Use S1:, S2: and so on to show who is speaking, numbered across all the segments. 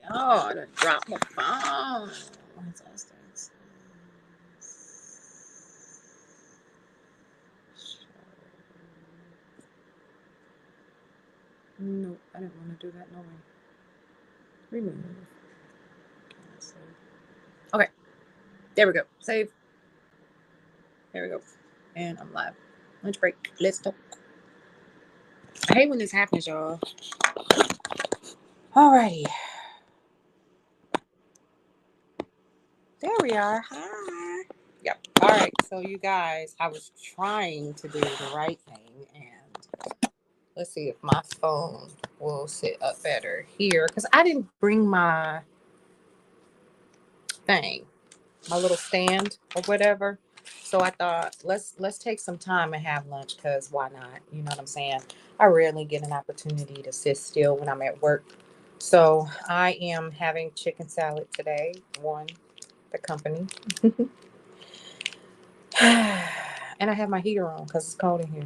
S1: Oh, I done dropped my phone. No, I didn't want to do that. No way. Remove. Okay. There we go. Save. There we go. And I'm live. Lunch break. Let's talk. I hate when this happens, y'all. Alrighty. There we are. Hi. Yep. All right. So you guys, I was trying to do the right thing, and let's see if my phone will sit up better here because I didn't bring my thing, my little stand or whatever. So I thought let's take some time and have lunch because why not? You know what I'm saying? I rarely get an opportunity to sit still when I'm at work. So I am having chicken salad today. One, the company. And I have my heater on because it's cold in here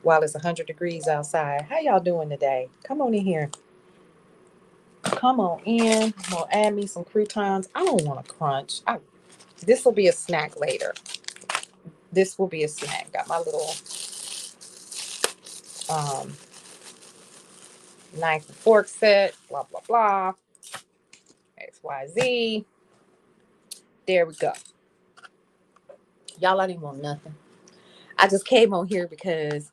S1: while it's 100 degrees outside. How y'all doing today? Come on in here. Come on in. I'm going to add me some croutons. I don't want to crunch. This will be a snack later. This will be a snack. Got my little um, knife and fork set. Blah, blah, blah. XYZ. There we go. Y'all, I didn't want nothing. I just came on here because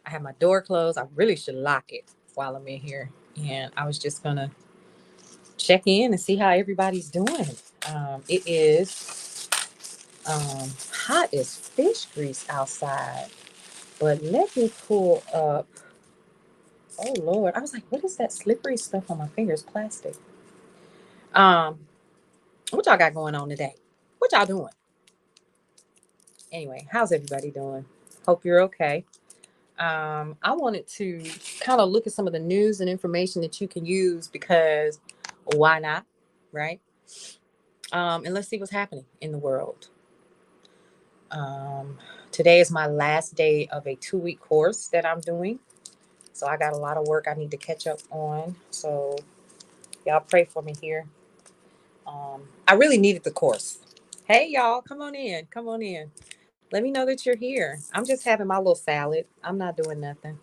S1: I have my door closed. I really should lock it while I'm in here. And I was just going to check in and see how everybody's doing. It is hot as fish grease outside. But let me pull up. Oh, Lord. I was like, what is that slippery stuff on my fingers? Plastic. What y'all got going on today? What y'all doing? Anyway, how's everybody doing? Hope you're okay. I wanted to kind of look at some of the news and information that you can use because why not, right? And let's see what's happening in the world. Today is my last day of a 2-week course that I'm doing. So I got a lot of work I need to catch up on. So y'all pray for me here. I really needed the course. Hey, y'all, come on in. Come on in. Let me know that you're here. I'm just having my little salad. I'm not doing nothing.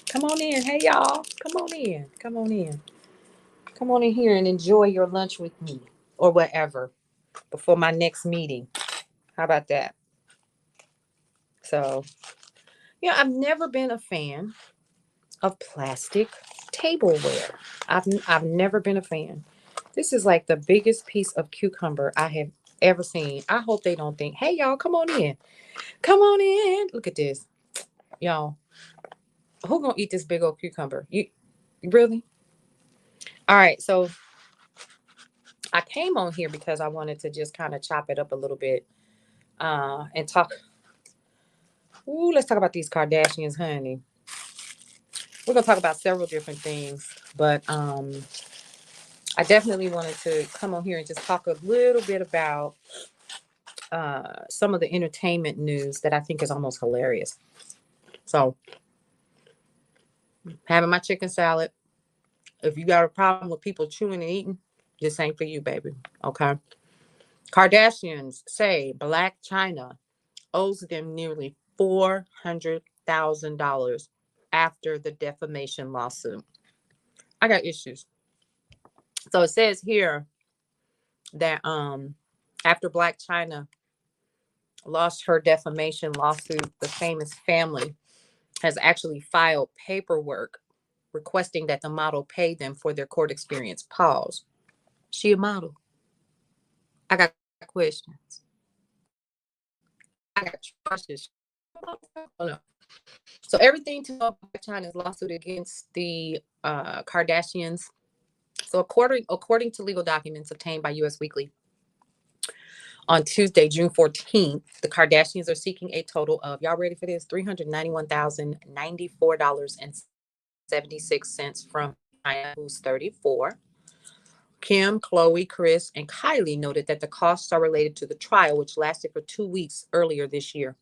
S1: Come on in. Hey, y'all. Come on in. Come on in. Come on in here and enjoy your lunch with me or whatever before my next meeting. How about that? So, yeah, I've never been a fan of plastic tableware. I've never been a fan. This is like the biggest piece of cucumber I have ever seen. I hope they don't think, hey, y'all, come on in. Come on in. Look at this. Y'all, who gonna eat this big old cucumber? You really? All right, so I came on here because I wanted to just kind of chop it up a little bit and talk. Ooh, let's talk about these Kardashians, honey. We're gonna talk about several different things, but I definitely wanted to come on here and just talk a little bit about some of the entertainment news that I think is almost hilarious. So, having my chicken salad. If you got a problem with people chewing and eating, this ain't for you, baby. Okay. Kardashians say Blac Chyna owes them nearly $400,000 after the defamation lawsuit. I got issues. So it says here that after Blac Chyna lost her defamation lawsuit, the famous family has actually filed paperwork requesting that the model pay them for their court experience. Pause. She a model. I got questions. I got questions. Oh, no. So everything to know about China's lawsuit against the Kardashians. So according to legal documents obtained by U.S. Weekly on Tuesday, June 14th, the Kardashians are seeking a total of, y'all ready for this? $391,094.76 from China, who's 34. Kim, Khloe, Kris, and Kylie noted that the costs are related to the trial, which lasted for 2 weeks earlier this year.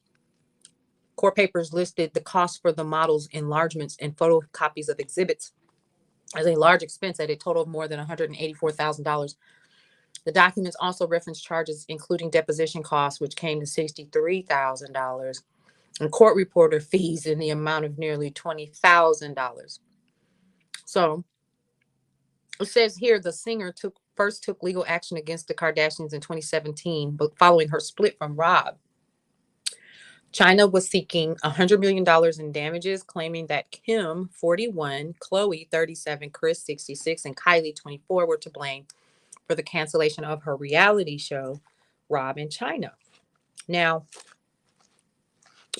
S1: Court papers listed the cost for the models' enlargements and photocopies of exhibits as a large expense at a total of more than $184,000. The documents also reference charges including deposition costs, which came to $63,000, and court reporter fees in the amount of nearly $20,000. So it says here the singer first took legal action against the Kardashians in 2017, but following her split from Rob. Chyna was seeking $100 million in damages, claiming that Kim, 41, Khloe, 37, Kris, 66, and Kylie, 24, were to blame for the cancellation of her reality show, Rob and Chyna. Now,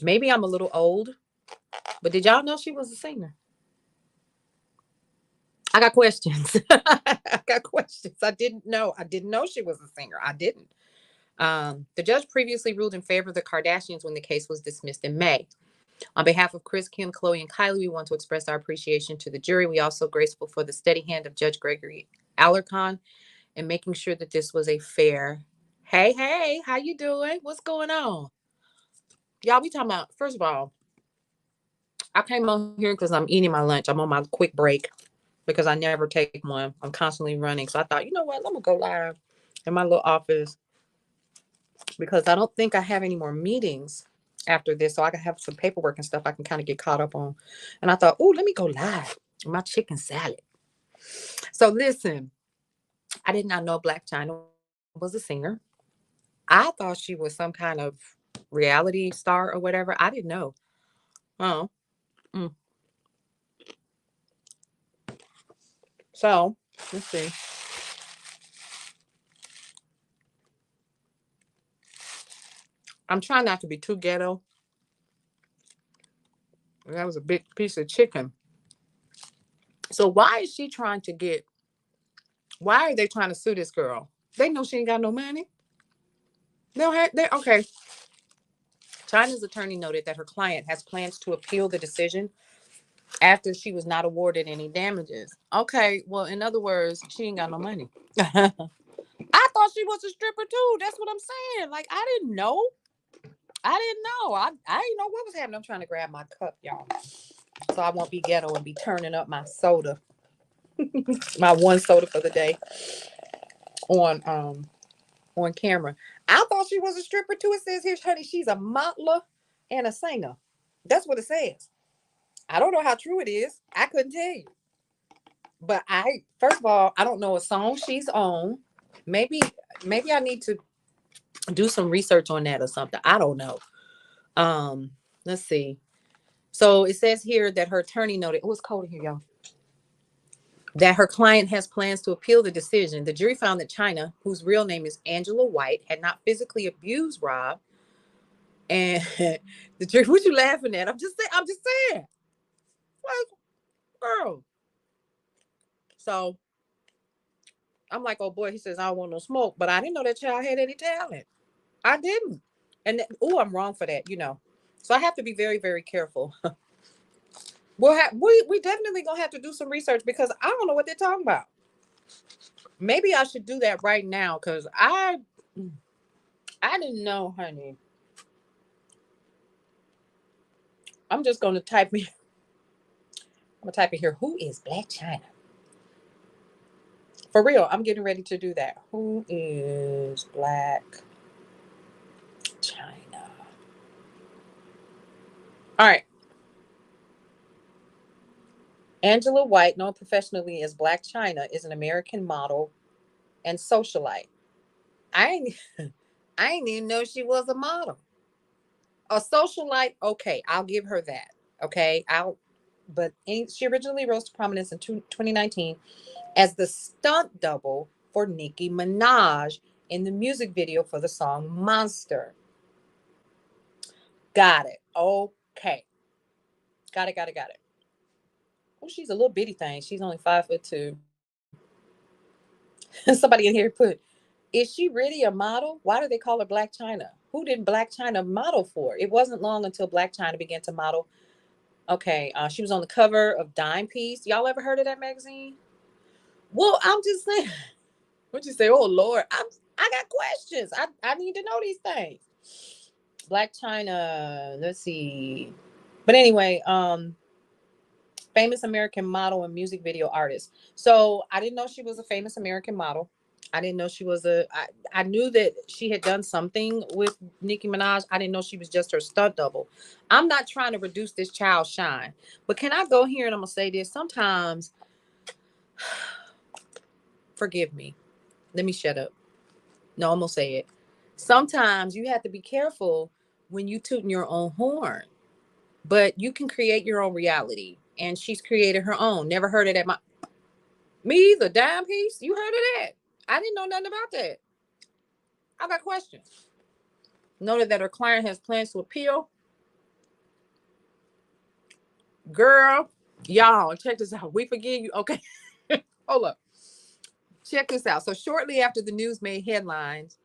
S1: maybe I'm a little old, but did y'all know she was a singer? I got questions. I got questions. I didn't know. I didn't know she was a singer. I didn't. The judge previously ruled in favor of the Kardashians when the case was dismissed in May. On behalf of Kris, Kim, Khloe, and Kylie, we want to express our appreciation to the jury. We also grateful for the steady hand of Judge Gregory Alarcon in making sure that this was a fair. Hey, how you doing? What's going on? Y'all, we talking about, first of all, I came on here because I'm eating my lunch. I'm on my quick break because I never take one. I'm constantly running. So I thought, you know what? Let me go live in my little office because I don't think I have any more meetings after this. So I can have some paperwork and stuff I can kind of get caught up on. And I thought, oh, let me go live with my chicken salad. So listen, I did not know Blac Chyna was a singer. I thought she was some kind of reality star or whatever. I didn't know. Oh. Mm. So let's see. I'm trying not to be too ghetto. That was a big piece of chicken. So why is she trying to get? Why are they trying to sue this girl? They know she ain't got no money. They okay. Chyna's attorney noted that her client has plans to appeal the decision after she was not awarded any damages. Okay, well, in other words, she ain't got no money. I thought she was a stripper too. That's what I'm saying. Like I didn't know. I didn't know. I didn't know what was happening. I'm trying to grab my cup, y'all, so I won't be ghetto and be turning up my soda, my one soda for the day on camera. I thought she was a stripper too. It says here, honey, she's a modeler and a singer. That's what it says. I don't know how true it is. I couldn't tell you. But first of all, I don't know a song she's on. Maybe I need to do some research on that or something. I don't know. Let's see. So it says here that her attorney noted, oh, it's cold in here, y'all, that her client has plans to appeal the decision. The jury found that Chyna, whose real name is Angela White, had not physically abused Rob. And the jury, what you laughing at? I'm just saying. Like, girl. So I'm like, oh boy, he says, I don't want no smoke. But I didn't know that child had any talent. I didn't. And I'm wrong for that, you know. So I have to be very, very careful. We definitely gonna have to do some research because I don't know what they're talking about. Maybe I should do that right now because I didn't know, honey. I'm just gonna type in. I'm gonna type in here. Who is Blac Chyna? For real, I'm getting ready to do that. Who is Blac Chyna? All right. Angela White, known professionally as Blac Chyna, is an American model and socialite. I ain't, I ain't even know she was a model. A socialite, okay, I'll give her that. Okay, she originally rose to prominence in 2019 as the stunt double for Nicki Minaj in the music video for the song Monster. Got it. Okay. Got it. Oh, she's a little bitty thing. She's only 5'2". Somebody in here put, is she really a model? Why do they call her Blac Chyna? Who did Blac Chyna model for? It wasn't long until Blac Chyna began to model. Okay, she was on the cover of Dime Piece. Y'all ever heard of that magazine? Well, I'm just saying. What you say? Oh Lord, I got questions. I need to know these things. Blac Chyna. Let's see. But anyway, famous American model and music video artist. So I didn't know she was a famous American model. I didn't know she was I knew that she had done something with Nicki Minaj. I didn't know she was just her stunt double. I'm not trying to reduce this child's shine, but can I go here and I'm gonna say this? Sometimes, forgive me. Let me shut up. No, I'm gonna say it. Sometimes you have to be careful when you tooting your own horn, but you can create your own reality. And she's created her own. Never heard of that. Me either. Dime piece. You heard of that? I didn't know nothing about that. I got questions. Noted that her client has plans to appeal. Girl, y'all, check this out. We forgive you. Okay. Hold up. Check this out. So shortly after the news made headlines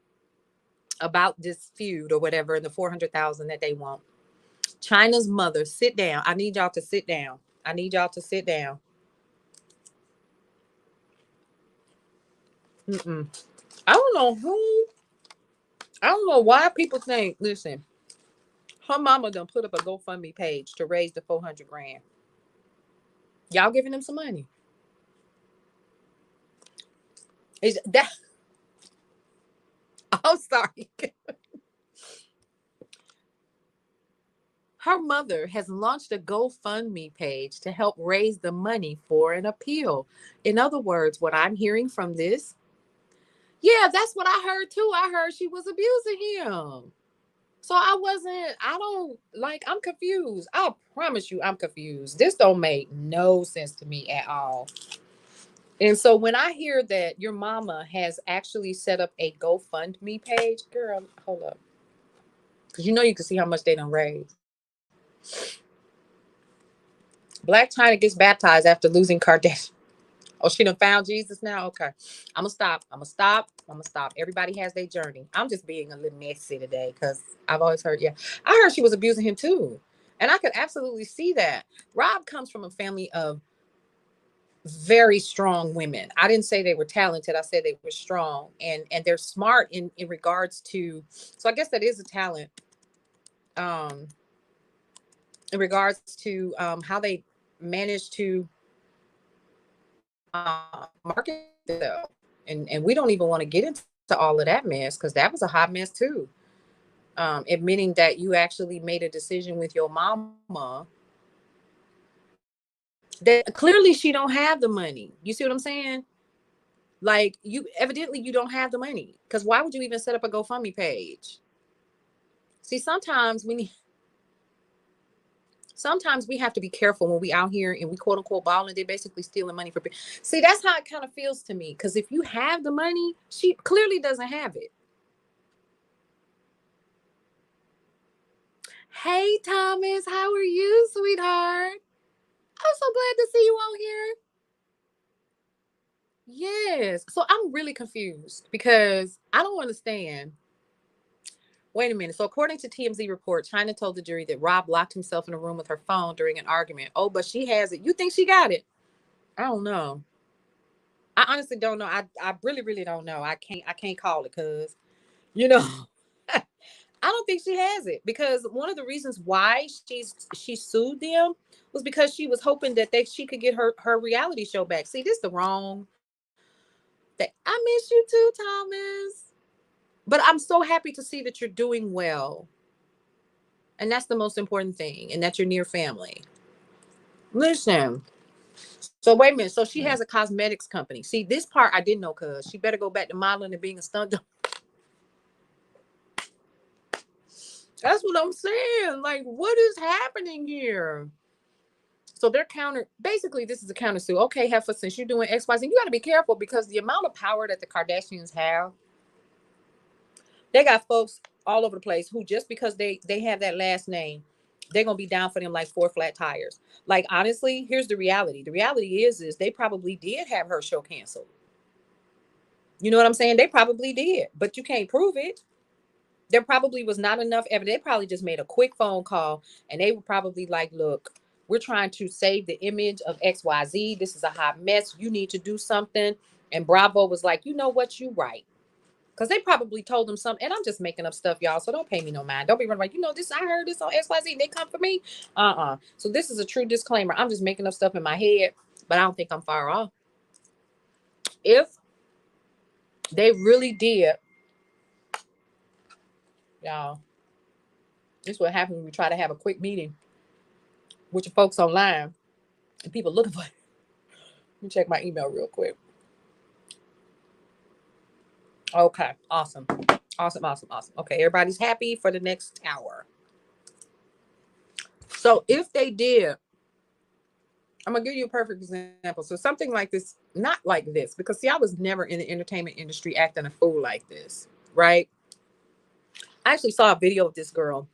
S1: about this feud or whatever, and the 400,000 that they want, Chyna's mother, sit down. I need y'all to sit down. I need y'all to sit down. I don't know who. I don't know why people think. Listen, her mama done put up a GoFundMe page to raise the 400 grand. Y'all giving them some money. Is that? I'm sorry. Her mother has launched a GoFundMe page to help raise the money for an appeal. In other words, what I'm hearing from this, yeah, that's what I heard too. I heard she was abusing him. So I'm confused. I promise you I'm confused. This don't make no sense to me at all. And so when I hear that your mama has actually set up a GoFundMe page, girl, hold up. Because you can see how much they done raised. Blac Chyna gets baptized after losing Kardashian. Oh, she done found Jesus now? Okay. I'm going to stop. Everybody has their journey. I'm just being a little messy today because I've always heard, yeah. I heard she was abusing him too. And I could absolutely see that. Rob comes from a family of very strong women. I didn't say they were talented. I said they were strong and they're smart in regards to, so I guess that is a talent. In regards to how they manage to market themselves. And we don't even want to get into all of that mess because that was a hot mess too. Admitting that you actually made a decision with your mama that clearly she don't have the money. You see what I'm saying? Like you don't have the money because why would you even set up a GoFundMe page? See, sometimes we have to be careful when we out here and we quote unquote balling. They're basically stealing money for people. See, that's how it kind of feels to me. Because if you have the money, she clearly doesn't have it. Hey, Thomas, how are you, sweetheart? I'm so glad to see you on here. Yes. So I'm really confused because I don't understand. Wait a minute. So according to TMZ report, Chyna told the jury that Rob locked himself in a room with her phone during an argument. Oh, but she has it. You think she got it? I don't know. I honestly don't know. I really, really don't know. I can't call it because, you know, I don't think she has it because one of the reasons why she sued them was because she was hoping that she could get her reality show back. See, this is the wrong thing. I miss you too, Thomas. But I'm so happy to see that you're doing well. And that's the most important thing, and that you're near family. Listen. So wait a minute. So she has a cosmetics company. See, this part I didn't know because she better go back to modeling and being a stunt double. That's what I'm saying. Like, what is happening here? So they're basically, this is a countersuit. Okay, Heifer, since you're doing XYZ, you got to be careful because the amount of power that the Kardashians have, they got folks all over the place who just because they have that last name, they're going to be down for them like 4 flat tires. Like, honestly, here's the reality. The reality is they probably did have her show canceled. You know what I'm saying? They probably did, but you can't prove it. There probably was not enough evidence. They probably just made a quick phone call and they were probably like, look, we're trying to save the image of XYZ. This is a hot mess. You need to do something. And Bravo was like, you know what? You right. Because they probably told them something. And I'm just making up stuff, y'all. So don't pay me no mind. Don't be running like, this, I heard this on XYZ. They come for me. So this is a true disclaimer. I'm just making up stuff in my head, but I don't think I'm far off. If they really did, y'all, this is what happens when we try to have a quick meeting with your folks online and people looking for it. Let me check my email real quick. Okay, awesome. Okay, everybody's happy for the next hour. So if they did, I'm gonna give you a perfect example. So something like this, not like this, because see, I was never in the entertainment industry acting a fool like this, right? I actually saw a video of this girl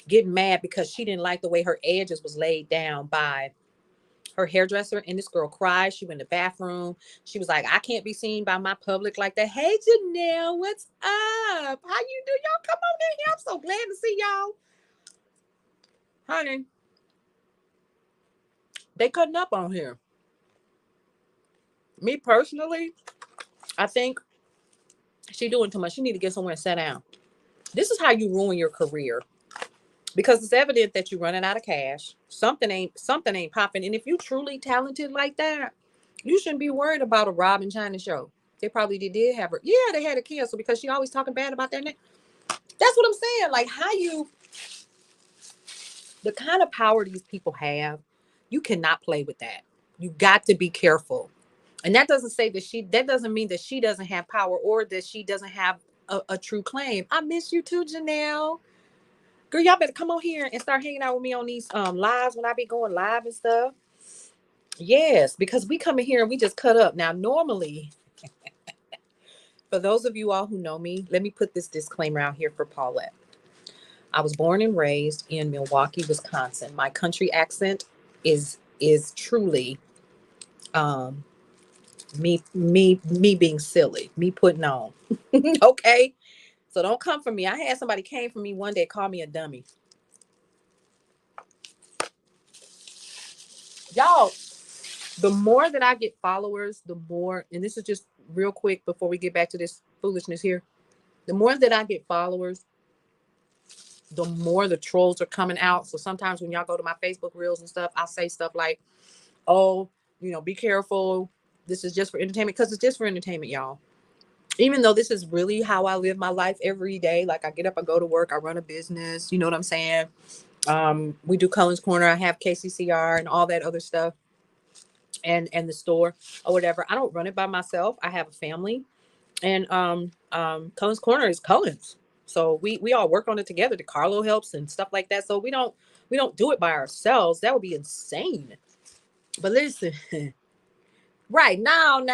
S1: getting mad because she didn't like the way her edges was laid down by her hairdresser, and this girl cried. She went in the bathroom. She was like, I can't be seen by my public like that. Hey, Janelle, what's up? How you do? Y'all come on in here. I'm so glad to see y'all. Honey, they cutting up on here. Me personally, I think she doing too much. She need to get somewhere and sit down. This is how you ruin your career, because it's evident that you're running out of cash. Something ain't popping. And if you truly talented like that, you shouldn't be worried about a Robin China show. They probably did have her. Yeah, they had to cancel because she always talking bad about that name. That's what I'm saying. Like the kind of power these people have, you cannot play with that. You got to be careful. And that doesn't mean that she doesn't have power or that she doesn't have a true claim. I miss you too, Janelle. Girl, y'all better come on here and start hanging out with me on these lives when I be going live and stuff. Yes, because we come in here and we just cut up. Now, normally, for those of you all who know me, let me put this disclaimer out here for Paulette. I was born and raised in Milwaukee, Wisconsin. My country accent is truly me being silly, me putting on. Okay? So don't come for me. I had somebody came for me one day, call me a dummy. Y'all, the more that I get followers, the more, and this is just real quick before we get back to this foolishness here. The more that I get followers, the more the trolls are coming out. So sometimes when y'all go to my Facebook reels and stuff, I'll say stuff like, oh, be careful. This is just for entertainment, because it's just for entertainment, y'all. Even though this is really how I live my life every day. Like I get up, I go to work, I run a business. You know what I'm saying? We do Cullen's Corner. I have KCCR and all that other stuff. And the store or whatever. I don't run it by myself. I have a family. And Cullen's Corner is Cullen's. So we all work on it together. The Carlo helps and stuff like that. So we don't do it by ourselves. That would be insane. But listen, right now.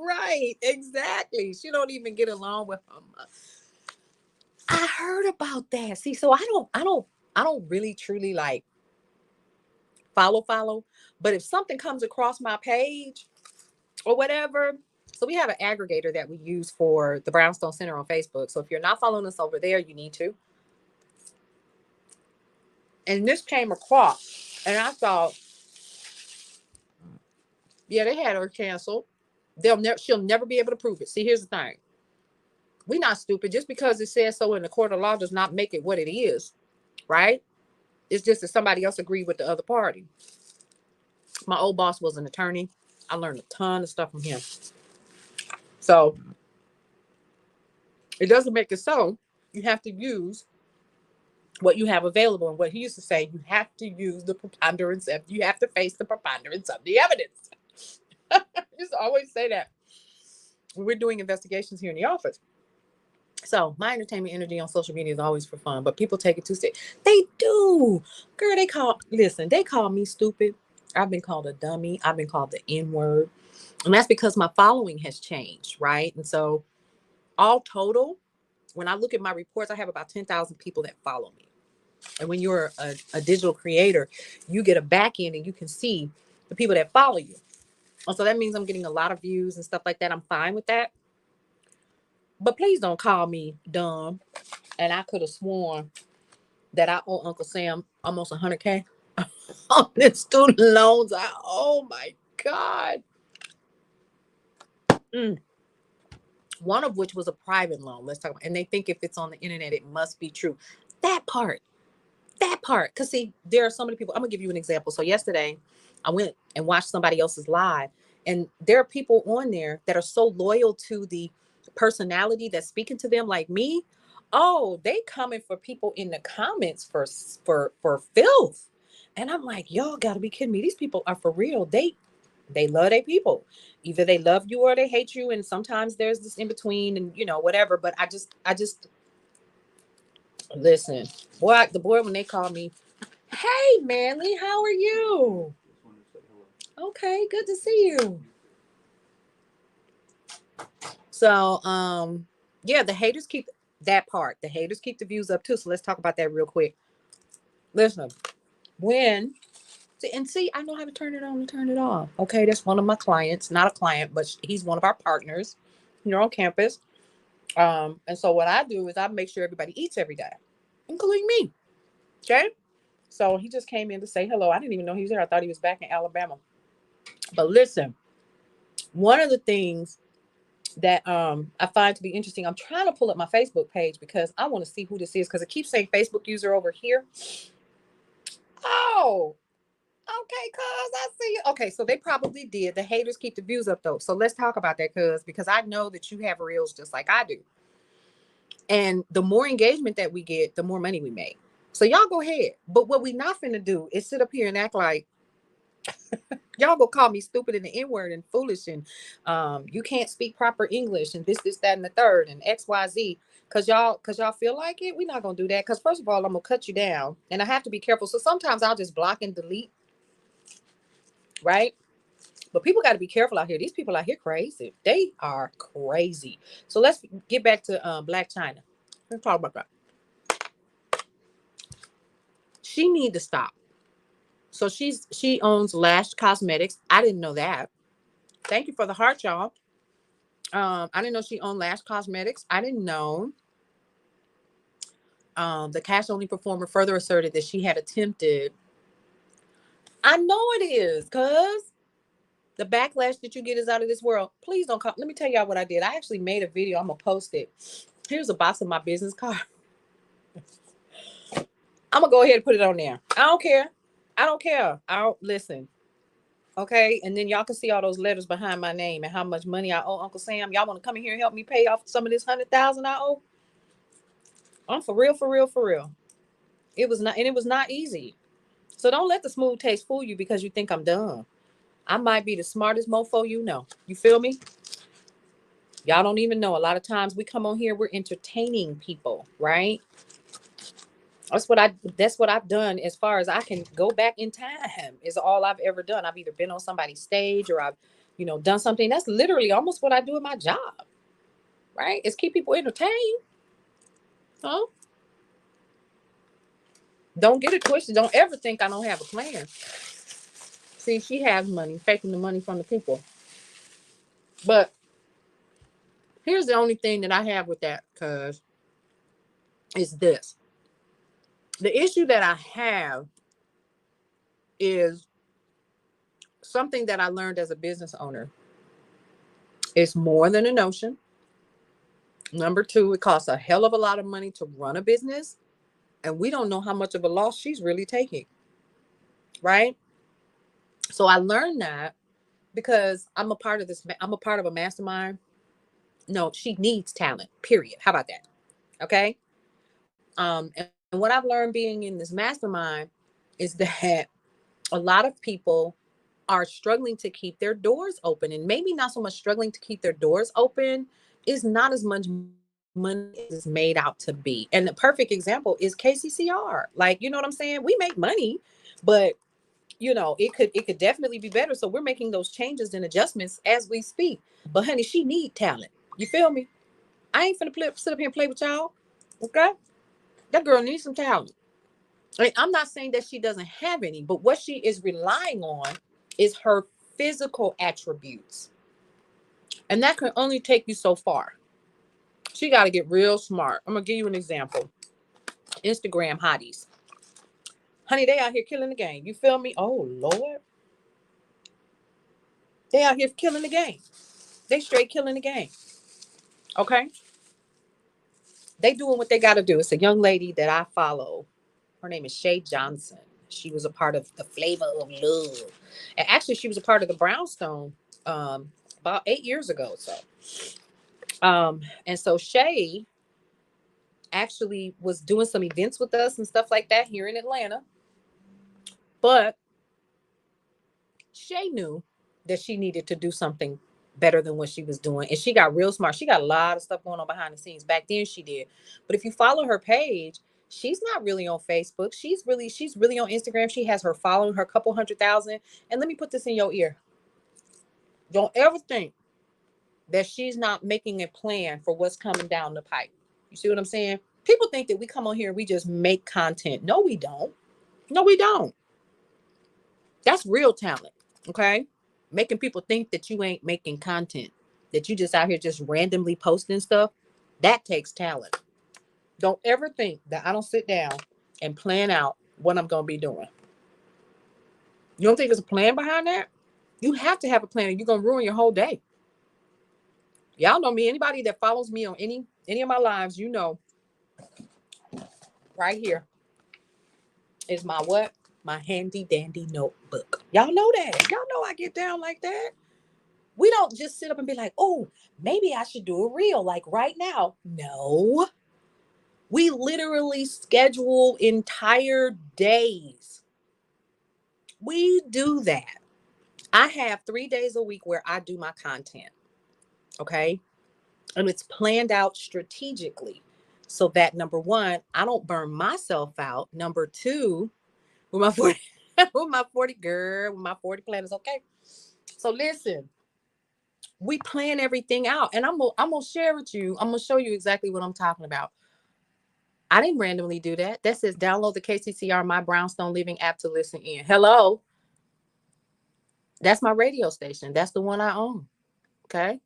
S1: Right, exactly. She don't even get along with her mother. I heard about that. See, so I don't really truly like follow. But if something comes across my page or whatever, so we have an aggregator that we use for the Brownstone Center on Facebook. So if you're not following us over there, you need to. And this came across, and I thought, yeah, they had her canceled. She'll never be able to prove it. See, here's the thing. We're not stupid. Just because it says so in the court of law does not make it what it is, right? It's just that somebody else agreed with the other party. My old boss was an attorney. I learned a ton of stuff from him. So it doesn't make it so. You have to use what you have available. And what he used to say, you have to use the preponderance of, you have to face the preponderance of the evidence. I used to always say that when we're doing investigations here in the office. So my entertainment energy on social media is always for fun, but people take it too serious. They do. Girl, they call me stupid. I've been called a dummy. I've been called the N-word. And that's because my following has changed, right? And so all total, when I look at my reports, I have about 10,000 people that follow me. And when you're a digital creator, you get a back end and you can see the people that follow you. And so that means I'm getting a lot of views and stuff like that. I'm fine with that. But please don't call me dumb. And I could have sworn that I owe Uncle Sam almost $100K on the student loans. Oh my God. one of which was a private loan. Let's talk about, and they think if it's on the internet, it must be true. That part, because see, there are so many people. I'm gonna give you an example. So yesterday, I went and watched somebody else's live, and there are people on there that are so loyal to the personality that's speaking to them, like me. Oh, they coming for people in the comments for filth, and I'm like, y'all got to be kidding me. These people are for real. They love their people. Either they love you or they hate you, and sometimes there's this in between, and whatever. But I just listen, boy. The boy when they call me, hey Manly, how are you? Okay, good to see you. So yeah, the haters keep that part. The haters keep the views up too. So let's talk about that real quick. Listen, when see, I know how to turn it on and turn it off. Okay, that's one of my clients, not a client, but he's one of our partners here on campus. And so what I do is I make sure everybody eats every day, including me. Okay. So he just came in to say hello. I didn't even know he was there. I thought he was back in Alabama. But listen, one of the things that I find to be interesting, I'm trying to pull up my Facebook page because I want to see who this is, because it keeps saying Facebook user over here. Oh, okay, cuz I see you. Okay, so they probably did. The haters keep the views up though. So let's talk about that, cuz, because I know that you have reels just like I do. And the more engagement that we get, the more money we make. So y'all go ahead. But what we not finna do is sit up here and act like y'all gonna call me stupid and the N-word and foolish and you can't speak proper English and this, that, and the third and XYZ. Cause y'all feel like it. We're not gonna do that. Cause first of all, I'm gonna cut you down and I have to be careful. So sometimes I'll just block and delete, right? But people got to be careful out here. These people out here crazy. They are crazy. So let's get back to Blac Chyna. Let's talk about that. She need to stop. So she owns Lash Cosmetics. I didn't know that. Thank you for the heart, y'all. I didn't know she owned Lash Cosmetics. I didn't know. The cash only performer further asserted that she had attempted. I know it is, cuz the backlash that you get is out of this world. Please don't come. Let me tell y'all what I did. I actually made a video. I'm gonna post it. Here's a box of my business card. I'm gonna go ahead and put it on there. I don't care. I don't care. I don't listen. Okay. And then y'all can see all those letters behind my name and how much money I owe Uncle Sam. Y'all want to come in here and help me pay off some of this 100,000 I owe? I'm for real, for real, for real. It was not, and it was not easy. So don't let the smooth taste fool you because you think I'm dumb. I might be the smartest mofo you know. You feel me? Y'all don't even know. A lot of times we come on here, we're entertaining people, right? That's what I've done as far as I can go back in time is all I've ever done. I've either been on somebody's stage or I've, done something. That's literally almost what I do in my job, right? Is keep people entertained. Huh? Don't get it twisted. Don't ever think I don't have a plan. See, she has money, taking the money from the people. But here's the only thing that I have with that, cuz is this. The issue that I have is something that I learned as a business owner. It's more than a notion. Number two, it costs a hell of a lot of money to run a business. And we don't know how much of a loss she's really taking. Right. So I learned that because I'm a part of this. I'm a part of a mastermind. No, she needs talent, period. How about that? Okay. And what I've learned being in this mastermind is that a lot of people are struggling to keep their doors open, and maybe not so much struggling to keep their doors open is not as much money as it's made out to be. And the perfect example is KCCR. Like, you know what I'm saying? We make money, but it could definitely be better. So we're making those changes and adjustments as we speak. But honey, she need talent. You feel me? I ain't finna sit up here and play with y'all. Okay? That girl needs some talent. I'm not saying that she doesn't have any, but what she is relying on is her physical attributes. And that can only take you so far. She got to get real smart. I'm going to give you an example. Instagram hotties. Honey, they out here killing the game. You feel me? Oh, Lord. They out here killing the game. They straight killing the game. Okay. They doing what they got to do. It's a young lady that I follow. Her name is Shea Johnson. She was a part of the Flavor of Love. And actually, she was a part of the Brownstone about 8 years ago. And so Shay actually was doing some events with us and stuff like that here in Atlanta. But Shay knew that she needed to do something better than what she was doing. And she got real smart. She got a lot of stuff going on behind the scenes. Back then she did. But if you follow her page, she's not really on Facebook. She's really on Instagram. She has her following, her couple 100,000. And let me put this in your ear. Don't ever think that she's not making a plan for what's coming down the pipe. You see what I'm saying? People think that we come on here and we just make content. No, we don't. No, we don't. That's real talent. Okay. Making people think that you ain't making content, that you just out here just randomly posting stuff. That takes talent. Don't ever think that I don't sit down and plan out what I'm going to be doing. You don't think there's a plan behind that? You have to have a plan or you're going to ruin your whole day. Y'all know me. Anybody that follows me on any of my lives, you know, right here is my what? My handy dandy notebook. Y'all know that. Y'all know I get down like that. We don't just sit up and be like, oh, maybe I should do a reel like right now. No. We literally schedule entire days. We do that. I have 3 days a week where I do my content. Okay. And it's planned out strategically so that number one, I don't burn myself out. Number two, with my 40, with my 40 girl, with my 40 planners. Okay. So listen, we plan everything out. And I'm gonna share with you, I'm gonna show you exactly what I'm talking about. I didn't randomly do that. That says download the KCCR My Brownstone Living app to listen in. Hello. That's my radio station. That's the one I own. Okay.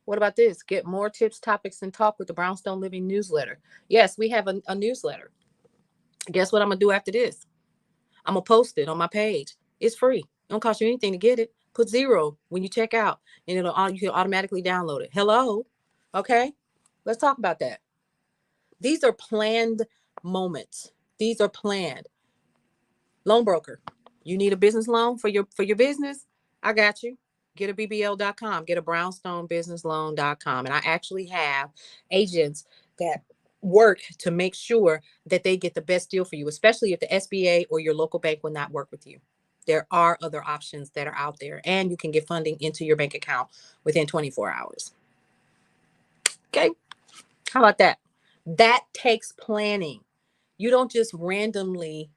S1: What about this? Get more tips, topics, and talk with the Brownstone Living newsletter. Yes, we have a newsletter. Guess what I'm going to do after this? I'm going to post it on my page. It's free. It don't cost you anything to get it. Put 0 when you check out, and you can automatically download it. Hello. Okay. Let's talk about that. These are planned moments. These are planned. Loan broker. You need a business loan for your business? I got you. Get a BBL.com. Get a brownstonebusinessloan.com. And I actually have agents that work to make sure that they get the best deal for you, especially if the SBA or your local bank will not work with you. There are other options that are out there, and you can get funding into your bank account within 24 hours. Okay. How about that? That takes planning. You don't just randomly,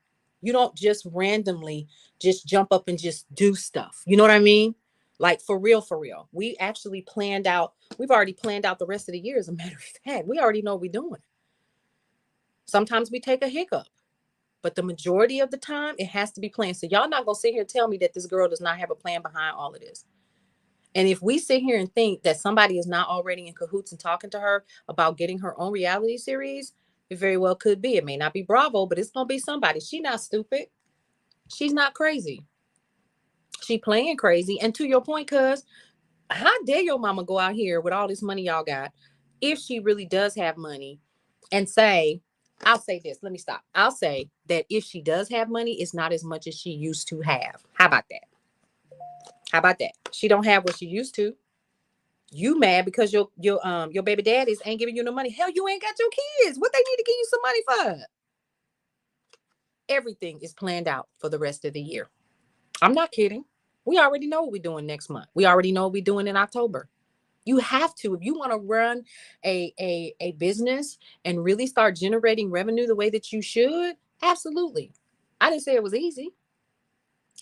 S1: just jump up and just do stuff. You know what I mean? Like for real, for real. We've already planned out the rest of the year. As a matter of fact, we already know what we're doing. Sometimes we take a hiccup, but the majority of the time it has to be planned. So y'all not going to sit here and tell me that this girl does not have a plan behind all of this. And if we sit here and think that somebody is not already in cahoots and talking to her about getting her own reality series, it very well could be. It may not be Bravo, but it's going to be somebody. She's not stupid. She's not crazy. She playing crazy. And to your point, cuz, how dare your mama go out here with all this money y'all got, if she really does have money, and say, I'll say this, let me stop. I'll say that if she does have money, it's not as much as she used to have. How about that? How about that? She don't have what she used to. You mad because your baby daddies ain't giving you no money. Hell, you ain't got your kids. What they need to give you some money for? Everything is planned out for the rest of the year. I'm not kidding. We already know what we're doing next month. We already know what we're doing in October. You have to, if you want to run a business and really start generating revenue the way that you should, absolutely. I didn't say it was easy.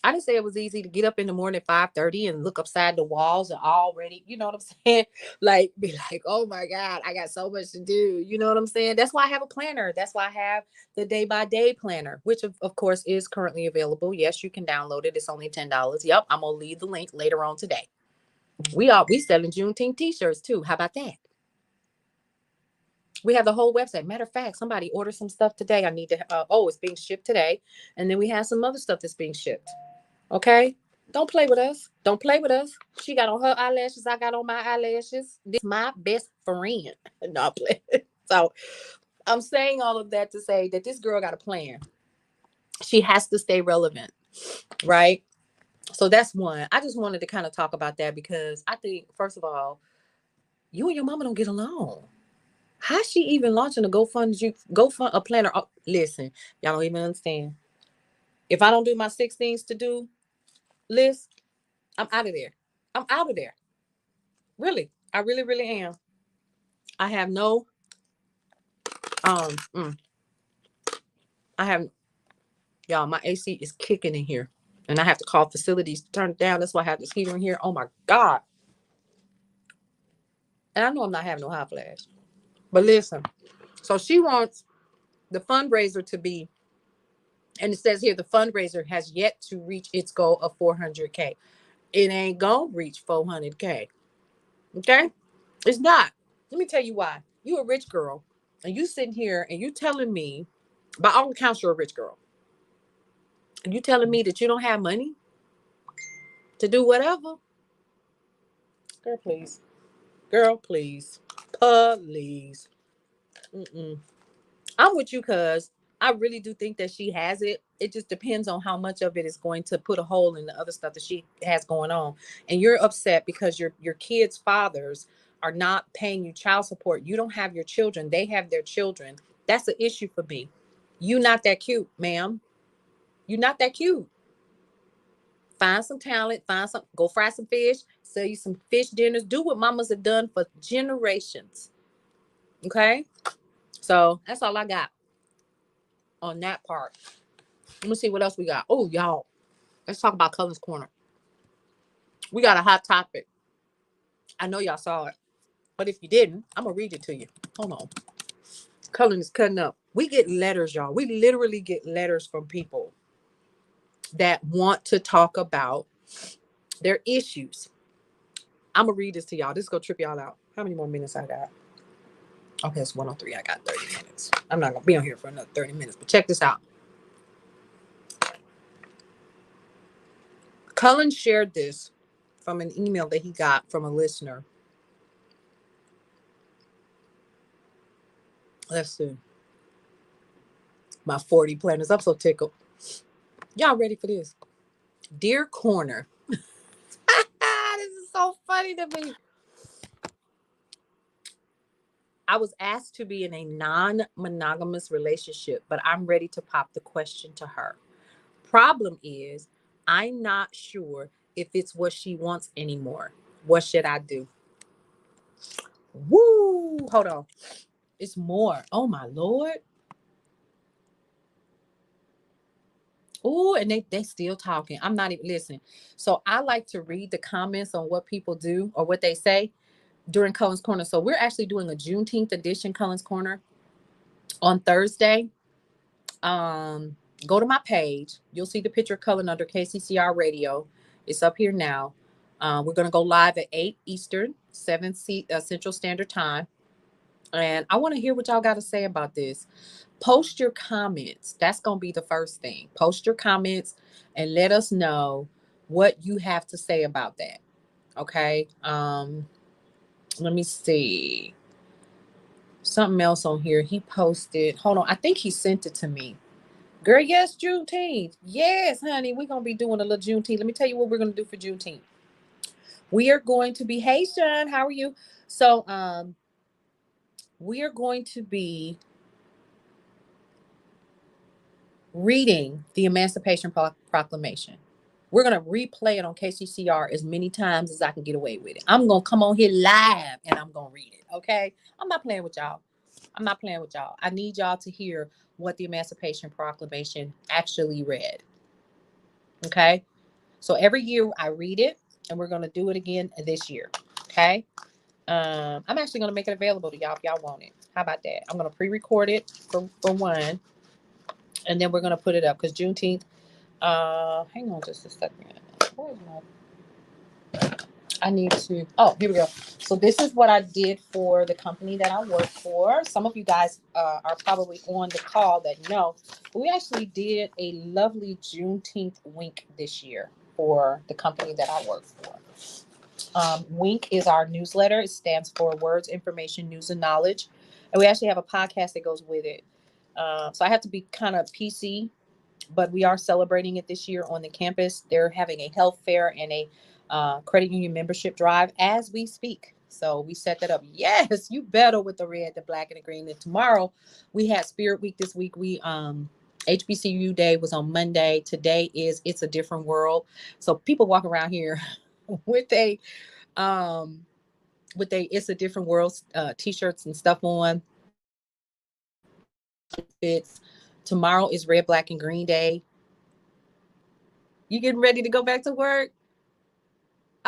S1: I didn't say it was easy to get up in the morning at 5:30 and look upside the walls and already, you know what I'm saying? Like, be like, oh my God, I got so much to do. You know what I'm saying? That's why I have a planner. That's why I have the day-by-day planner, which of course is currently available. Yes, you can download it. It's only $10. Yep, I'm gonna leave the link later on today. We selling Juneteenth t-shirts too. How about that? We have the whole website. Matter of fact, somebody ordered some stuff today. I need to, it's being shipped today. And then we have some other stuff that's being shipped. Okay. Don't play with us. Don't play with us. She got on her eyelashes. I got on my eyelashes. This is my best friend. No, play. So I'm saying all of that to say that this girl got a plan. She has to stay relevant, right? So that's one. I just wanted to kind of talk about that because I think, first of all, you and your mama don't get along. How's she even launching a GoFund a planner? Oh, listen, y'all don't even understand. If I don't do my 6 things to do list, I'm out of there. I'm out of there. Really. I really, really am. I have no um mm, I have y'all, my AC is kicking in here. And I have to call facilities to turn it down. That's why I have this heater in here. Oh my God. And I know I'm not having no hot flash. But listen, so she wants the fundraiser to be, and it says here the fundraiser has yet to reach its goal of 400K. It ain't gonna reach 400K. Okay? It's not. Let me tell you why. You a rich girl, and you sitting here and you telling me, by all accounts, you're a rich girl. And you telling me that you don't have money to do whatever? Girl, please. Girl, please. Please. Mm-mm. I'm with you, cuz I really do think that she has it. It just depends on how much of it is going to put a hole in the other stuff that she has going on. And you're upset because your kids' fathers are not paying you child support. You don't have your children. They have their children. That's an issue for me. You not that cute, ma'am. You not that cute. Find some talent, go fry some fish, sell you some fish dinners, do what mamas have done for generations. Okay? So that's all I got on that part. Let me see what else we got. Oh, y'all. Let's talk about Cullen's Corner. We got a hot topic. I know y'all saw it. But if you didn't, I'm going to read it to you. Hold on. Cullen is cutting up. We get letters, y'all. We literally get letters from people that want to talk about their issues. I'm going to read this to y'all. This is going to trip y'all out. How many more minutes I got? Okay, it's 103. I got 30 minutes. I'm not going to be on here for another 30 minutes. But check this out. Cullen shared this from an email that he got from a listener. Let's see. My 40 planners. I'm so tickled. Y'all ready for this? Dear Corner. This is so funny to me. I was asked to be in a non-monogamous relationship, but I'm ready to pop the question to her. Problem is, I'm not sure if it's what she wants anymore. What should I do? Woo! Hold on. It's more. Oh my Lord. Oh, and they still talking. I'm not even listening. So I like to read the comments on what people do or what they say during Cullen's Corner. So we're actually doing a Juneteenth edition Cullen's Corner on Thursday. Go to my page. You'll see the picture of Cullen under KCCR Radio. It's up here now. We're going to go live at 8 Eastern, 7 Central Standard Time. And I want to hear what y'all got to say about this. Post your comments. That's going to be the first thing. Post your comments and let us know what you have to say about that. Okay. Let me see. Something else on here. He posted. Hold on. I think he sent it to me. Girl, yes, Juneteenth. Yes, honey. We're going to be doing a little Juneteenth. Let me tell you what we're going to do for Juneteenth. We are going to be, hey, Sean, how are you? So, we are going to be reading the Emancipation Proclamation. We're going to replay it on KCCR as many times as I can get away with it. I'm going to come on here live and I'm going to read it. Okay. I'm not playing with y'all. I'm not playing with y'all. I need y'all to hear what the Emancipation Proclamation actually read. Okay. So every year I read it and we're going to do it again this year. Okay. I'm actually going to make it available to y'all if y'all want it. How about that? I'm going to pre-record it for one. And then we're going to put it up because Juneteenth. Hang on just a second. Where's my? I need to. Oh, here we go. So this is what I did for the company that I work for. Some of you guys are probably on the call that know. But we actually did a lovely Juneteenth wink this year for the company that I work for. WINK is our newsletter. It stands for Words, Information, News, and Knowledge. And we actually have a podcast that goes with it. So I have to be kind of PC, but we are celebrating it this year on the campus. They're having a health fair and a credit union membership drive as we speak. So we set that up. Yes, you better with the red, the black, and the green. And tomorrow we had Spirit Week this week. We HBCU Day was on Monday. Today is It's a Different World. So people walk around here with a It's a Different World t-shirts and stuff on. Fits. Tomorrow is Red, Black, and Green Day. You getting ready to go back to work?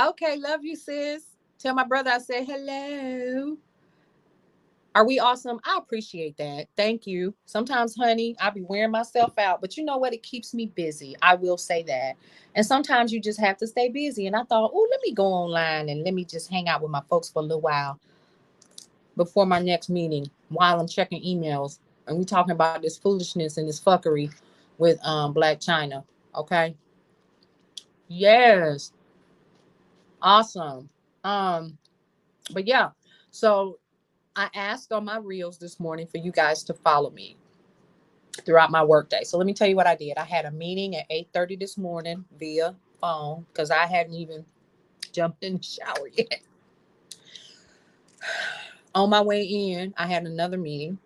S1: Okay, love you, sis. Tell my brother I said hello. Are we awesome? I appreciate that. Thank you. Sometimes, honey, I be wearing myself out, but you know what? It keeps me busy. I will say that. And sometimes you just have to stay busy. And I thought, oh, let me go online and let me just hang out with my folks for a little while before my next meeting while I'm checking emails. And we talking about this foolishness and this fuckery with Blac Chyna. Okay. Yes. Awesome. But yeah, so I asked on my reels this morning for you guys to follow me throughout my workday. So let me tell you what I did. I had a meeting at 8:30 this morning via phone because I hadn't even jumped in the shower yet. On my way in, I had another meeting.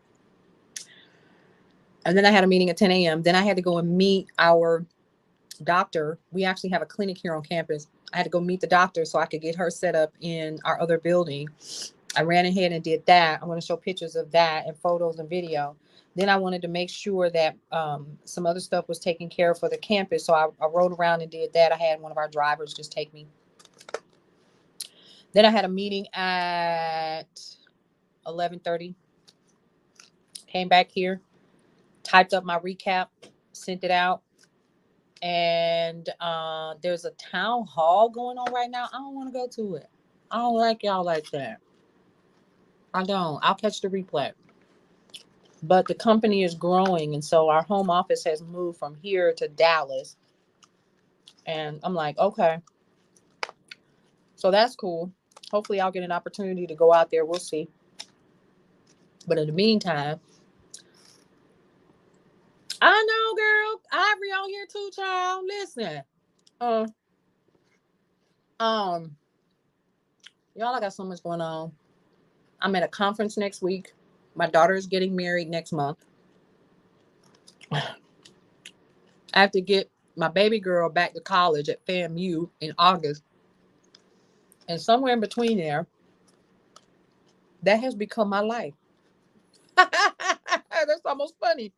S1: And then I had a meeting at 10 a.m. Then I had to go and meet our doctor. We actually have a clinic here on campus. I had to go meet the doctor so I could get her set up in our other building. I ran ahead and did that. I'm going to show pictures of that and photos and video. Then I wanted to make sure that some other stuff was taken care of for the campus. So I rode around and did that. I had one of our drivers just take me. Then I had a meeting at 11:30. Came back here, typed up my recap, sent it out. And there's a town hall going on right now. I don't want to go to it. I don't like y'all like that. I don't. I'll catch the replay. But the company is growing, and so our home office has moved from here to Dallas. And I'm like, okay. So that's cool. Hopefully I'll get an opportunity to go out there. We'll see. But in the meantime, I know, girl. Ivory on here too, child. Listen. Y'all, I got so much going on. I'm at a conference next week. My daughter is getting married next month. I have to get my baby girl back to college at FAMU in August. And somewhere in between there, that has become my life. That's almost funny.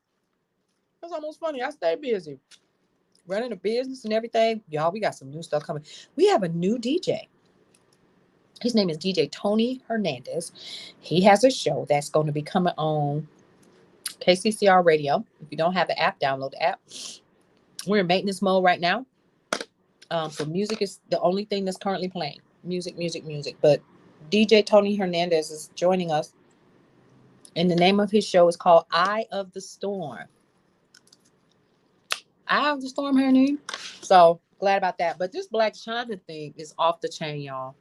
S1: That's almost funny. I stay busy. Running a business and everything. Y'all, we got some new stuff coming. We have a new DJ. His name is DJ Tony Hernandez. He has a show that's going to be coming on KCCR Radio. If you don't have the app, download the app. We're in maintenance mode right now. So music is the only thing that's currently playing. Music. But DJ Tony Hernandez is joining us. And the name of his show is called Eye of the Storm. Eye of the Storm, honey. So glad about that. But this Blac Chyna thing is off the chain, y'all.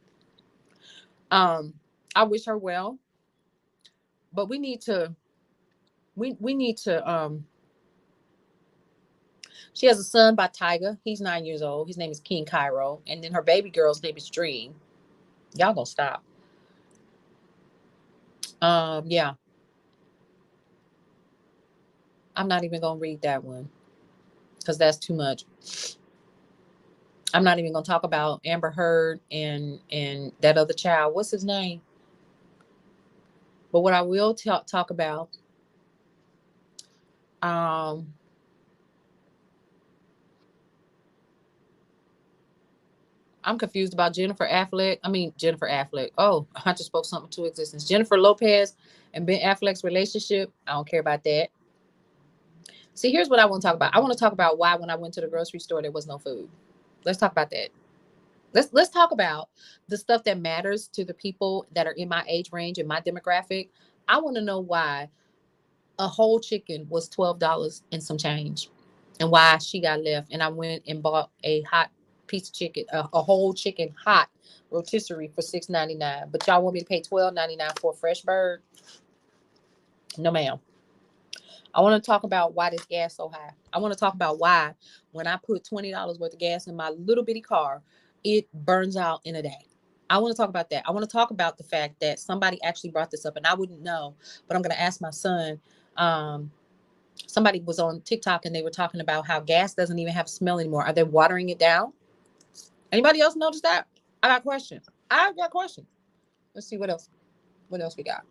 S1: I wish her well. But we need to she has a son by Tyga. He's 9 years old. His name is King Cairo. And then her baby girl's name is Dream. Y'all gonna stop. Yeah. I'm not even gonna read that one because that's too much. I'm not even gonna talk about Amber Heard and that other child. What's his name? But what I will talk about, I'm confused about Jennifer Affleck. Oh, I just spoke something to existence. Jennifer Lopez and Ben Affleck's relationship. I don't care about that. See, here's what I want to talk about. I want to talk about why when I went to the grocery store, there was no food. Let's talk about that. Let's talk about the stuff that matters to the people that are in my age range and my demographic. I want to know why a whole chicken was $12 and some change and why she got left. And I went and bought a hot piece of chicken, a whole chicken hot rotisserie for $6.99. But y'all want me to pay $12.99 for a fresh bird? No, ma'am. I want to talk about why this gas so high. I want to talk about why when I put $20 worth of gas in my little bitty car, it burns out in a day. I want to talk about that. I want to talk about the fact that somebody actually brought this up, and I wouldn't know, but I'm going to ask my son. Somebody was on TikTok and they were talking about how gas doesn't even have a smell anymore. Are they watering it down? Anybody else notice that? I got questions. Let's see what else. What else we got?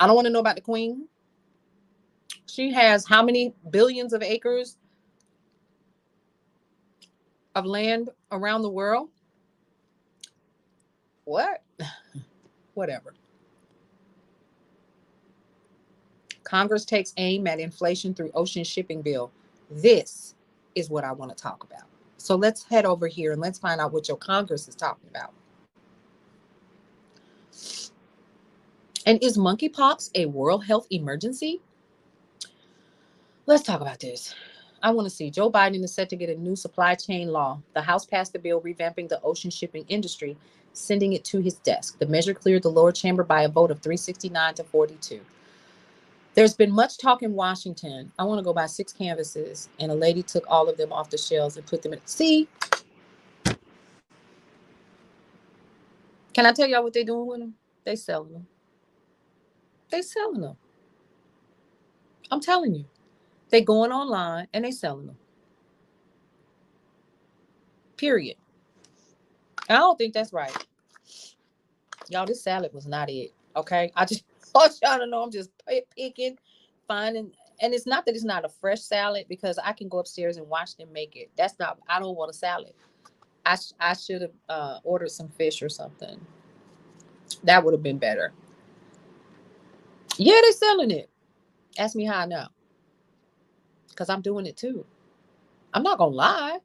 S1: I don't want to know about the queen. She has how many billions of acres of land around the world? What? Whatever. Congress takes aim at inflation through ocean shipping bill. This is what I want to talk about. So let's head over here and let's find out what your Congress is talking about. And is monkeypox a world health emergency? Let's talk about this. I want to see. Joe Biden is set to get a new supply chain law. The House passed a bill revamping the ocean shipping industry, sending it to his desk. The measure cleared the lower chamber by a vote of 369 to 42. There's been much talk in Washington. I want to go buy 6 canvases, and a lady took all of them off the shelves and put them in. See? Can I tell y'all what they're doing with them? They selling them. They selling them. I'm telling you. They going online and they selling them. Period. I don't think that's right. Y'all, this salad was not it. Okay? I just want y'all to know I'm just picking, finding. And it's not that it's not a fresh salad, because I can go upstairs and watch them make it. That's not, I don't want a salad. I should have ordered some fish or something. That would have been better. Yeah, they're selling it. Ask me how I know. Because I'm doing it too. I'm not going to lie.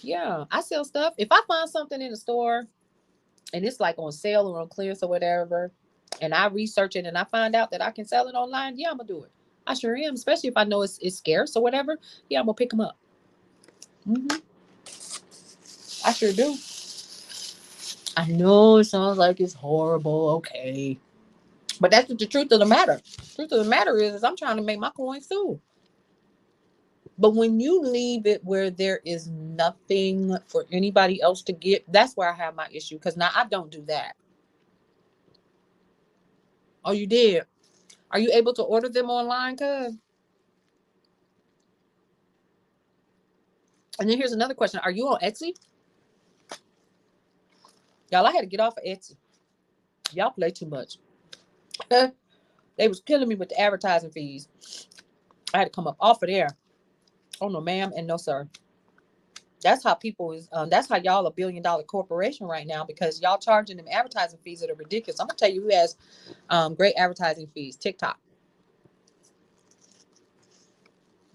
S1: Yeah, I sell stuff. If I find something in the store and it's like on sale or on clearance or whatever, and I research it and I find out that I can sell it online, yeah, I'm going to do it. I sure am, especially if I know it's scarce or whatever. Yeah, I'm going to pick them up. I sure do. I know it sounds like it's horrible. Okay. But that's the truth of the matter. The truth of the matter is I'm trying to make my coins too. But when you leave it where there is nothing for anybody else to get, that's where I have my issue. Because now I don't do that. Oh, you did? Are you able to order them online, cuz? And then here's another question. Are you on Etsy? Y'all, I had to get off of Etsy. Y'all play too much. They was killing me with the advertising fees. I had to come up off of there. Oh, no, ma'am, and no, sir. That's how people is. That's how y'all a $1 billion corporation right now, because y'all charging them advertising fees that are ridiculous. I'm gonna tell you who has great advertising fees. TikTok.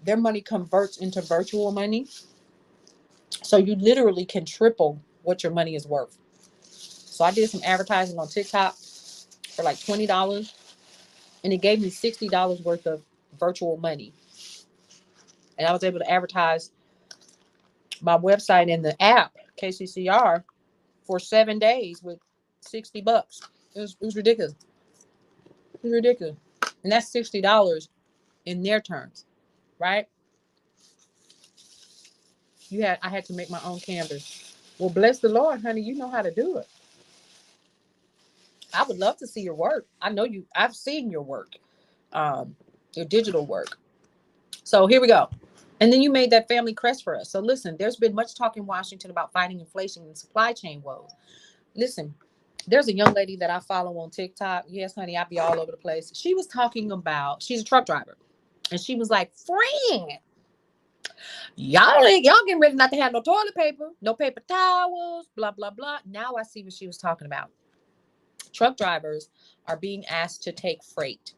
S1: Their money converts into virtual money, so you literally can triple what your money is worth. So I did some advertising on TikTok for like $20, and it gave me $60 worth of virtual money, and I was able to advertise my website and the app KCCR for 7 days with $60. It was ridiculous. It was ridiculous. And that's $60 in their terms, right? I had to make my own canvas. Well, bless the Lord, honey, you know how to do it. I would love to see your work. I know I've seen your work, your digital work. So here we go. And then you made that family crest for us. So listen, there's been much talk in Washington about fighting inflation and supply chain woes. Listen, there's a young lady that I follow on TikTok. Yes, honey, I be all over the place. She was talking about, she's a truck driver. And she was like, friend, y'all getting ready not to have no toilet paper, no paper towels, blah, blah, blah. Now I see what she was talking about. Truck drivers are being asked to take freight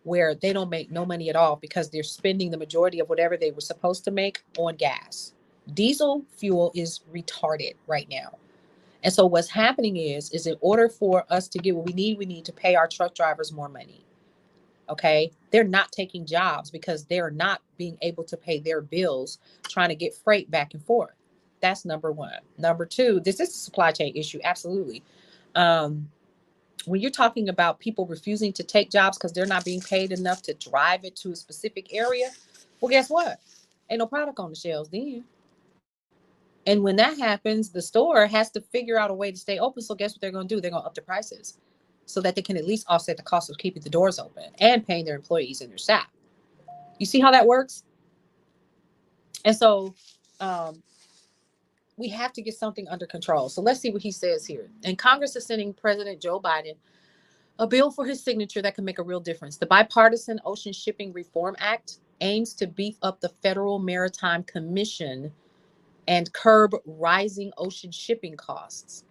S1: where they don't make no money at all because they're spending the majority of whatever they were supposed to make on gas. Diesel fuel is retarded right now. And so what's happening is in order for us to get what we need to pay our truck drivers more money. Okay. They're not taking jobs because they're not being able to pay their bills trying to get freight back and forth. That's number one. Number two, this is a supply chain issue. Absolutely. When you're talking about people refusing to take jobs because they're not being paid enough to drive it to a specific area, well, guess what? Ain't no product on the shelves then. And when that happens, the store has to figure out a way to stay open. So guess what they're going to do? They're going to up the prices so that they can at least offset the cost of keeping the doors open and paying their employees and their staff. You see how that works? And so we have to get something under control. So let's see what he says here. And Congress is sending President Joe Biden a bill for his signature that can make a real difference. The Bipartisan Ocean Shipping Reform Act aims to beef up the Federal Maritime Commission and curb rising ocean shipping costs.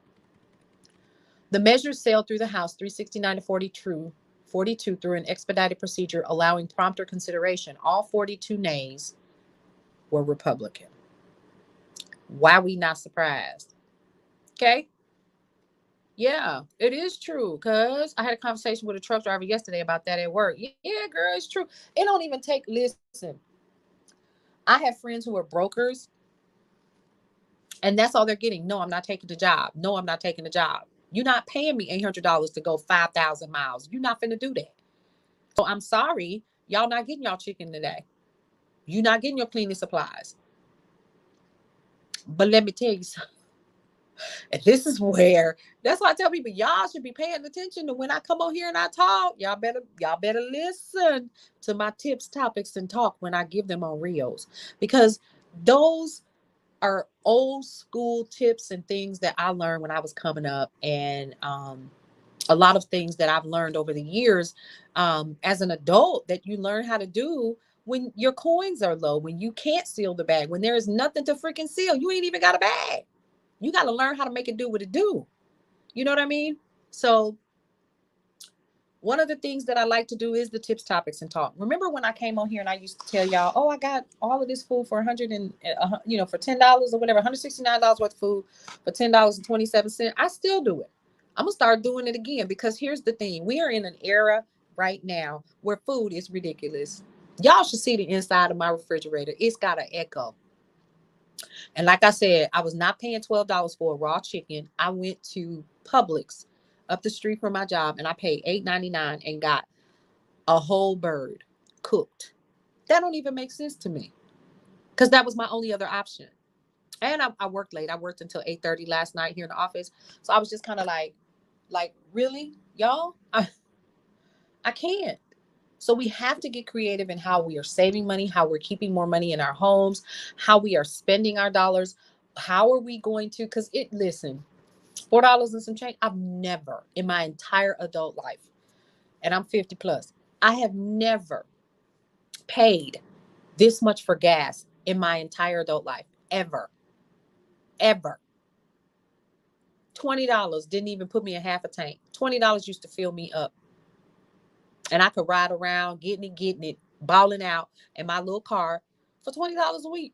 S1: The measures sailed through the House 369 to 42 through an expedited procedure allowing prompter consideration. All 42 nays were Republican. Why we not surprised? Okay. Yeah, it is true. Because I had a conversation with a truck driver yesterday about that at work. Yeah, girl, it's true. It don't even take, listen, I have friends who are brokers and that's all they're getting. No, I'm not taking the job. No, I'm not taking the job. You're not paying me $800 to go 5,000 miles. You're not finna do that. So I'm sorry. Y'all not getting y'all chicken today. You're not getting your cleaning supplies. But let me tell you something. And this is where, that's why I tell people, y'all should be paying attention to when I come on here and I talk. Y'all better listen to my tips, topics, and talk when I give them on Reels. Because those are old school tips and things that I learned when I was coming up, and a lot of things that I've learned over the years as an adult that you learn how to do when your coins are low, when you can't seal the bag, when there is nothing to freaking seal. You ain't even got a bag. You got to learn how to make it do what it do. You know what I mean? So one of the things that I like to do is the tips, topics, and talk. Remember when I came on here and I used to tell y'all, oh, I got all of this food for for $10 or whatever, $169 worth of food for $10.27. I still do it. I'm gonna start doing it again because here's the thing: we are in an era right now where food is ridiculous. Y'all should see the inside of my refrigerator. It's got an echo. And like I said, I was not paying $12 for a raw chicken. I went to Publix up the street from my job and I paid $8.99 and got a whole bird cooked. That don't even make sense to me because that was my only other option. And I worked late. I worked until 8:30 last night here in the office. So I was just kind of like, really, y'all? I can't. So we have to get creative in how we are saving money, how we're keeping more money in our homes, how we are spending our dollars. How are we going to, listen, $4 and some change. I've never in my entire adult life, and I'm 50 plus, I have never paid this much for gas in my entire adult life. Ever. $20 didn't even put me in half a tank. $20 used to fill me up. And I could ride around getting it, balling out in my little car for $20 a week.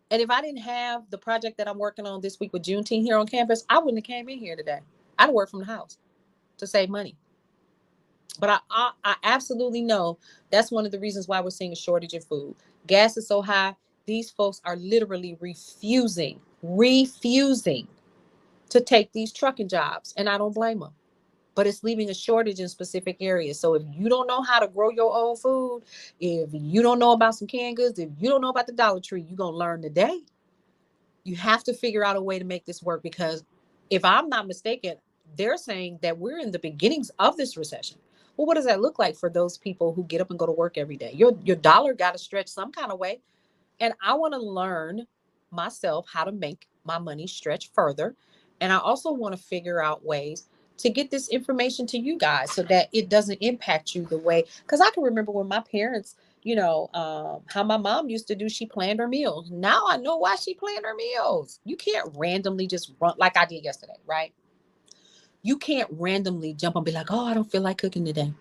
S1: And if I didn't have the project that I'm working on this week with Juneteenth here on campus, I wouldn't have came in here today. I'd work from the house to save money. But I absolutely know that's one of the reasons why we're seeing a shortage of food. Gas is so high. These folks are literally refusing to take these trucking jobs. And I don't blame them. But it's leaving a shortage in specific areas. So if you don't know how to grow your own food, if you don't know about some canned goods, if you don't know about the Dollar Tree, you're going to learn today. You have to figure out a way to make this work because if I'm not mistaken, they're saying that we're in the beginnings of this recession. Well, what does that look like for those people who get up and go to work every day? Your dollar got to stretch some kind of way. And I want to learn myself how to make my money stretch further. And I also want to figure out ways to get this information to you guys so that it doesn't impact you the way, because I can remember when my parents, how my mom used to do, she planned her meals. Now I know why she planned her meals. You can't randomly just run like I did yesterday, right? You can't randomly jump and be like, oh, I don't feel like cooking today.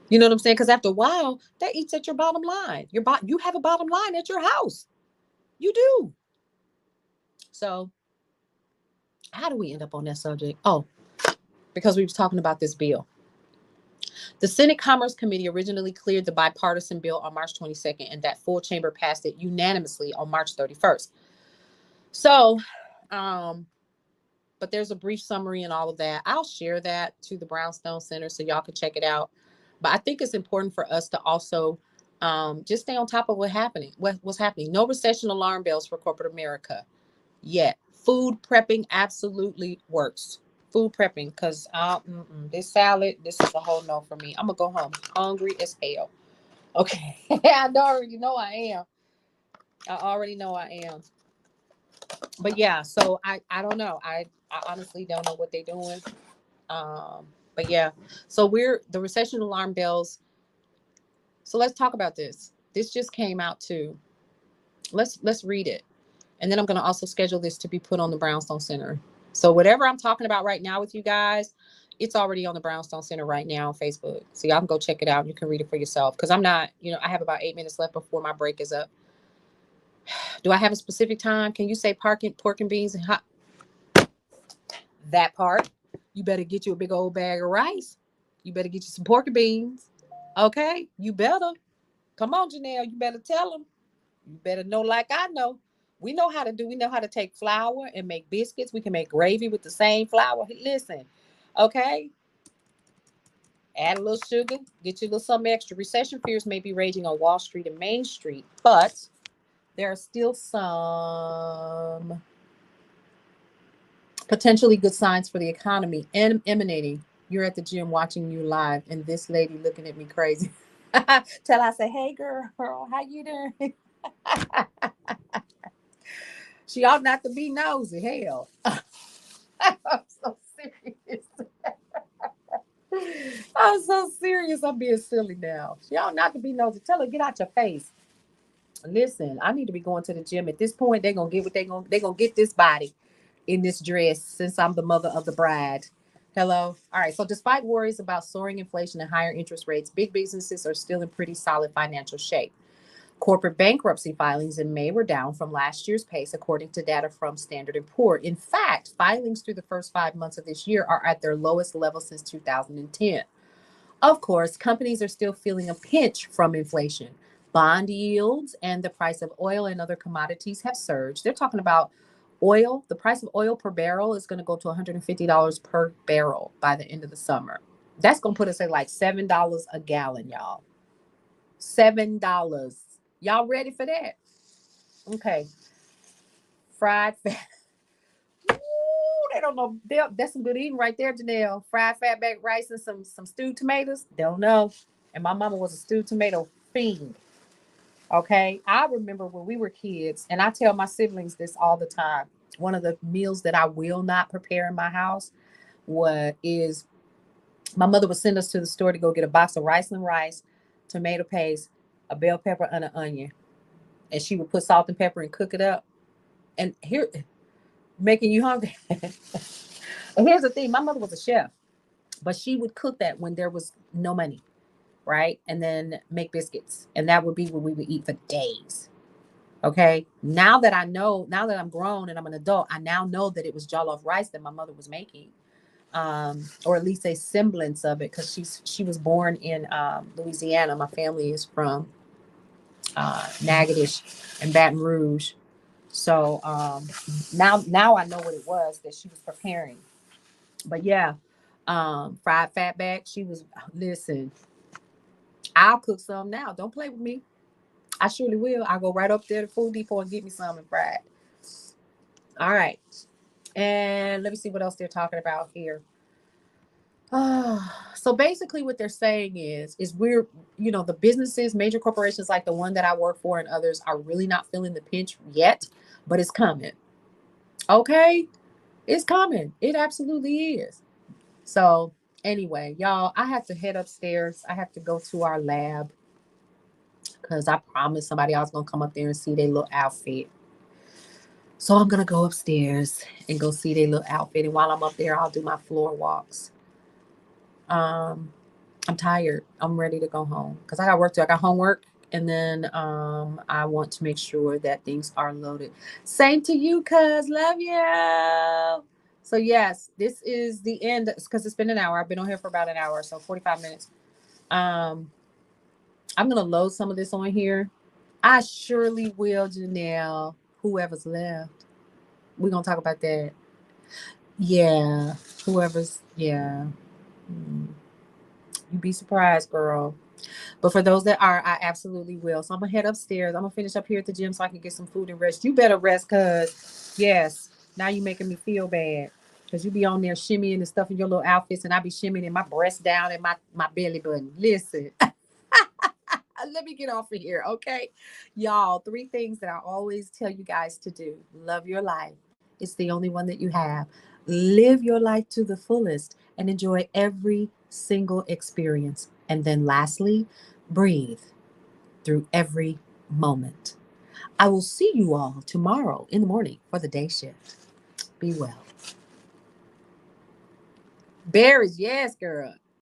S1: You know what I'm saying? Because after a while, that eats at your bottom line. You have a bottom line at your house. You do. So how do we end up on that subject? Oh, because we was talking about this bill. The Senate Commerce Committee originally cleared the bipartisan bill on March 22nd, and that full chamber passed it unanimously on March 31st. So, but there's a brief summary and all of that. I'll share that to the Brownstone Center so y'all can check it out. But I think it's important for us to also just stay on top of what's happening. No recession alarm bells for corporate America yet. Food prepping absolutely works. Food prepping, because this salad, this is a whole no for me. I'm gonna go home hungry as hell. Okay, I already know I am. I already know I am. But yeah, so I don't know. I honestly don't know what they're doing. But yeah, so we're the recession alarm bells. So let's talk about this. This just came out too. Let's read it. And then I'm going to also schedule this to be put on the Brownstone Center. So whatever I'm talking about right now with you guys, it's already on the Brownstone Center right now on Facebook. So y'all can go check it out. You can read it for yourself. Because I'm not, I have about 8 minutes left before my break is up. Do I have a specific time? Can you say pork and beans and hot? That part. You better get you a big old bag of rice. You better get you some pork and beans. Okay? You better. Come on, Janelle. You better tell them. You better know like I know. We know how to do. We know how to take flour and make biscuits. We can make gravy with the same flour. Listen, okay? Add a little sugar. Get you a little something extra. Recession fears may be raging on Wall Street and Main Street, but there are still some potentially good signs for the economy and emanating. You're at the gym watching you live, and this lady looking at me crazy. Till I say, "Hey, girl, how you doing?" She ought not to be nosy. Hell, I'm so serious. I'm so serious. I'm being silly now. She ought not to be nosy. Tell her get out your face. Listen, I need to be going to the gym. At this point, they're gonna get what they're gonna get this body in this dress since I'm the mother of the bride. Hello. All right. So despite worries about soaring inflation and higher interest rates, big businesses are still in pretty solid financial shape. Corporate bankruptcy filings in May were down from last year's pace, according to data from Standard & Poor's. In fact, filings through the first 5 months of this year are at their lowest level since 2010. Of course, companies are still feeling a pinch from inflation. Bond yields and the price of oil and other commodities have surged. They're talking about oil. The price of oil per barrel is going to go to $150 per barrel by the end of the summer. That's going to put us at like $7 a gallon, y'all. $7. Y'all ready for that? Okay. Fried fat. Ooh, they don't know. That's some good eating right there, Janelle. Fried fatback rice and some stewed tomatoes. Don't know. And my mama was a stewed tomato fiend. Okay. I remember when we were kids, and I tell my siblings this all the time. One of the meals that I will not prepare in my house is my mother would send us to the store to go get a box of rice, tomato paste, a bell pepper, and an onion. And she would put salt and pepper and cook it up. And here, making you hungry. And here's the thing, my mother was a chef, but she would cook that when there was no money, right? And then make biscuits. And that would be what we would eat for days. Okay. Now that I know, now that I'm grown and I'm an adult, I now know that it was jollof rice that my mother was making. Or at least a semblance of it, because she was born in Louisiana. My family is from Natchitoches and Baton Rouge. So now I know what it was that she was preparing. But yeah, fried fatback. She was listen. I'll cook some now. Don't play with me. I surely will. I'll go right up there to Food Depot and get me some and fried. All right. And let me see what else they're talking about here. So basically what they're saying is we're, the businesses, major corporations like the one that I work for and others are really not feeling the pinch yet, but it's coming. Okay. It's coming. It absolutely is. So anyway, y'all, I have to head upstairs. I have to go to our lab because I promised somebody else gonna come up there and see their little outfit. So I'm gonna go upstairs and go see their little outfit. And while I'm up there, I'll do my floor walks. I'm tired. I'm ready to go home because I got work to. I got homework, and then I want to make sure that things are loaded. Same to you, cuz love you. So yes, this is the end because it's been an hour. I've been on here for about an hour, so 45 minutes. Um, I'm gonna load some of this on here. I surely will, Janelle. Whoever's left. We're gonna talk about that. Yeah. Whoever's you'd be surprised, girl. But for those that are, I absolutely will. So I'm gonna head upstairs. I'm gonna finish up here at the gym so I can get some food and rest. You better rest, cause yes, now you making me feel bad. Cause you be on there shimmying and stuff in your little outfits, and I be shimmying and my breast down and my belly button. Listen, let me get off of here, okay? Y'all, 3 things that I always tell you guys to do. Love your life. It's the only one that you have. Live your life to the fullest and enjoy every single experience. And then lastly, breathe through every moment. I will see you all tomorrow in the morning for the day shift. Be well. Berries, yes, girl.